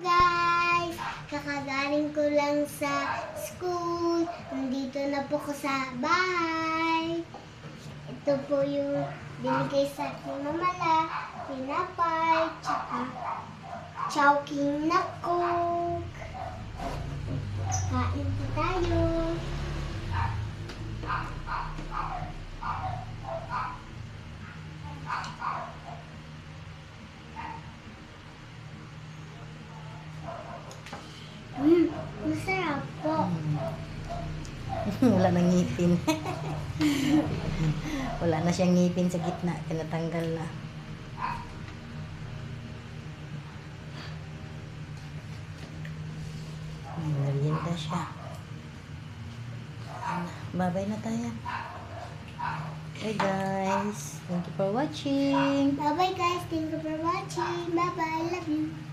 Guys, kakagaling ko lang sa school. Nandito na po ko sa bahay. Ito po yung binigay sa aking mamala, tinapay, tsaka chowking na coke. Kain po tayo. Masarap po. Wala nang ngipin. Wala na siyang ngipin sa gitna. Tinatanggal na. Merienda siya. Bye-bye na tayo. Hey guys. Thank you for watching. Bye-bye guys. Thank you for watching. Bye-bye. Love you.